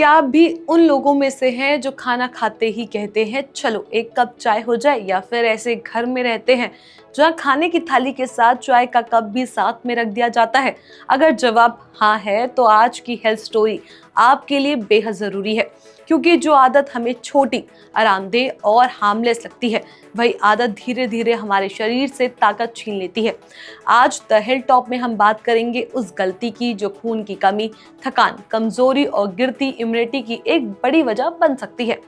क्या आप भी उन लोगों में से हैं जो खाना खाते ही कहते हैं चलो एक कप चाय हो जाए, या फिर ऐसे घर में रहते हैं जहाँ खाने की थाली के साथ चाय का कप भी साथ में रख दिया जाता है? अगर जवाब हाँ है तो आज की हेल्थ स्टोरी आपके लिए बेहद जरूरी है, क्योंकि जो आदत हमें छोटी, आरामदेह और हार्मलेस लगती है, वही आदत धीरे धीरे हमारे शरीर से ताकत छीन लेती है। आज द हेल्थ टॉप में हम बात करेंगे उस गलती की जो खून की कमी, थकान, कमजोरी और गिरती इम्यूनिटी की एक बड़ी वजह बन सकती है।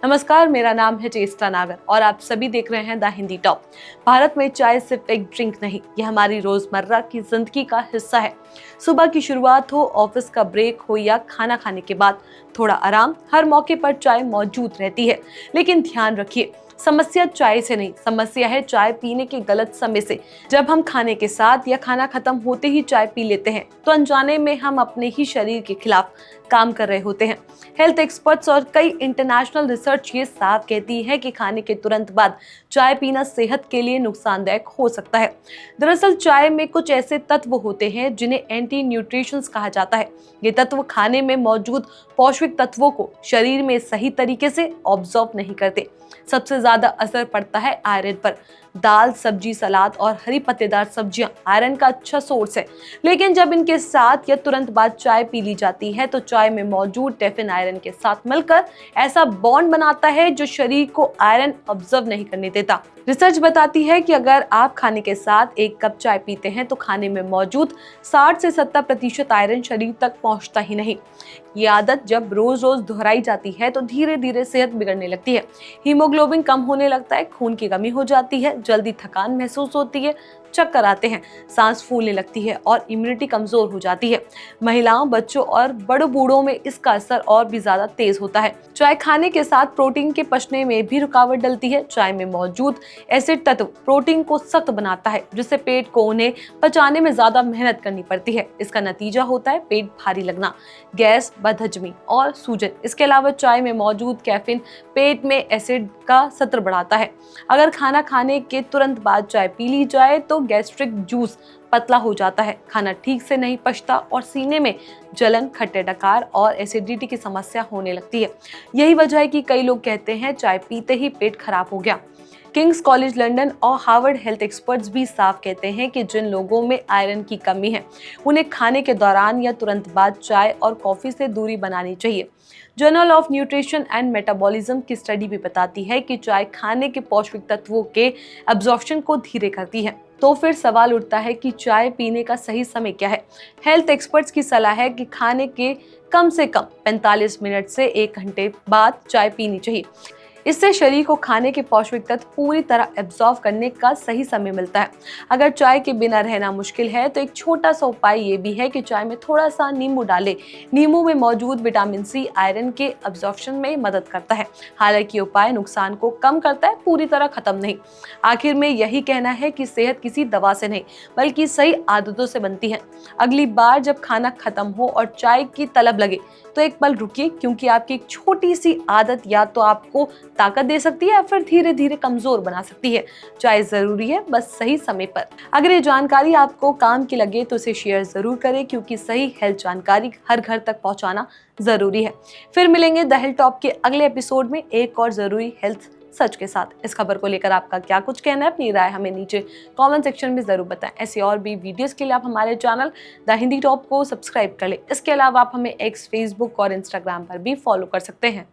नमस्कार, मेरा नाम है चेष्टा नागर और आप सभी देख रहे हैं द हिंदी टॉप। भारत में चाय सिर्फ एक ड्रिंक नहीं, यह हमारी रोजमर्रा की जिंदगी का हिस्सा है। सुबह की शुरुआत हो, ऑफिस का ब्रेक हो या खाना खाने के बाद थोड़ा आराम, हर मौके पर चाय मौजूद रहती है। लेकिन ध्यान रखिए, समस्या चाय से नहीं, समस्या है चाय पीने के गलत समय से। जब हम खाने के साथ या खाना खत्म होते ही चाय पी लेते हैं तो अनजाने में हम अपने ही शरीर के खिलाफ काम कर रहे होते हैं। हेल्थ एक्सपर्ट्स और कई इंटरनेशनल रिसर्च ये साफ कहती है कि खाने के तुरंत बाद चाय पीना सेहत के लिए नुकसानदायक हो सकता है। दरअसल चाय में कुछ ऐसे तत्व होते हैं जिन्हें एंटी न्यूट्रिशंस कहा जाता है। ये तत्व खाने में मौजूद पौष्टिक तत्वों को शरीर में सही तरीके से ऑब्जॉर्व नहीं करते। सबसे ज्यादा असर पड़ता है आयरन पर। दाल, सब्जी, सलाद और हरी पत्तेदार सब्जियां आयरन का अच्छा सोर्स है, लेकिन जब इनके साथ या तुरंत बाद चाय पी ली जाती है तो चाय में मौजूद टेफिन आयरन के साथ मिलकर ऐसा बॉन्ड बनाता है जो शरीर को आयरन ऑब्जर्व नहीं करने देता। रिसर्च बताती है कि अगर आप खाने के साथ एक कप चाय पीते हैं तो खाने में मौजूद 60 से 70% आयरन शरीर तक पहुंचता ही नहीं। ये आदत जब रोज रोज दोहराई जाती है तो धीरे धीरे सेहत बिगड़ने लगती है। हीमोग्लोबिन कम होने लगता है, खून की कमी हो जाती है, जल्दी थकान महसूस होती है, चक्कर आते हैं, सांस फूलने लगती है और इम्यूनिटी कमजोर हो जाती है। महिलाओं, बच्चों और बड़े बूढ़ों में इसका असर और भी ज्यादा तेज होता है। चाय खाने के साथ प्रोटीन के पचने में भी रुकावट डलती है। चाय में मौजूद एसिड तत्व प्रोटीन को सख्त बनाता है, जिससे पेट को उन्हें पचाने में ज्यादा मेहनत करनी पड़ती है। इसका नतीजा होता है पेट भारी लगना, गैस, बदहजमी और सूजन। इसके अलावा चाय में मौजूद कैफीन पेट में एसिड का स्तर बढ़ाता है। अगर खाना खाने के तुरंत बाद चाय पी ली जाए तो गैस्ट्रिक जूस पतला हो जाता है, खाना ठीक से नहीं पचता और सीने में जलन, खट्टे डकार और एसिडिटी की समस्या होने लगती है। यही वजह है कि कई लोग कहते हैं चाय पीते ही पेट खराब हो गया। किंग्स कॉलेज लंदन और हार्वर्ड हेल्थ एक्सपर्ट्स भी साफ कहते हैं कि जिन लोगों में आयरन की कमी है उन्हें खाने के दौरान या तुरंत बाद चाय और कॉफी से दूरी बनानी चाहिए। Journal of nutrition and metabolism की स्टडी भी बताती है कि चाय खाने के पौष्टिक तत्वों के एब्जॉर्प्शन को धीरे करती है। तो फिर सवाल उठता है कि चाय पीने का सही समय क्या है? हेल्थ एक्सपर्ट्स की सलाह है कि खाने के कम से कम 45 मिनट से 1 घंटे बाद चाय पीनी चाहिए। इससे शरीर को खाने के पौष्टिक तत्व पूरी तरह एब्जॉर्व करने का सही समय मिलता है। अगर चाय के बिना रहना मुश्किल है तो एक छोटा सा उपाय ये भी है कि चाय में थोड़ा सा नींबू डालें। नींबू में मौजूद विटामिन सी आयरन के एब्जॉर्प्शन में मदद करता है। हालांकि उपाय नुकसान को कम करता है, पूरी तरह खत्म नहीं। आखिर में यही कहना है कि सेहत किसी दवा से नहीं बल्कि सही आदतों से बनती है। अगली बार जब खाना खत्म हो और चाय की तलब लगे तो एक पल रुकिए, क्योंकि आपकी एक छोटी सी आदत या तो आपको ताकत दे सकती है या फिर धीरे धीरे कमजोर बना सकती है। चाय जरूरी है, बस सही समय पर। अगर ये जानकारी आपको काम की लगे तो इसे शेयर जरूर करें, क्योंकि सही हेल्थ जानकारी हर घर तक पहुंचाना जरूरी है। फिर मिलेंगे द हेल्थ टॉप के अगले एपिसोड में एक और जरूरी हेल्थ सच के साथ। इस खबर को लेकर आपका क्या कुछ कहना है? अपनी राय हमें नीचे कमेंट सेक्शन में जरूर बताएं। ऐसी और भी वीडियोस के लिए आप हमारे चैनल द हिंदी टॉप को सब्सक्राइब कर लें। इसके अलावा आप हमें एक्स, फेसबुक और इंस्टाग्राम पर भी फॉलो कर सकते हैं।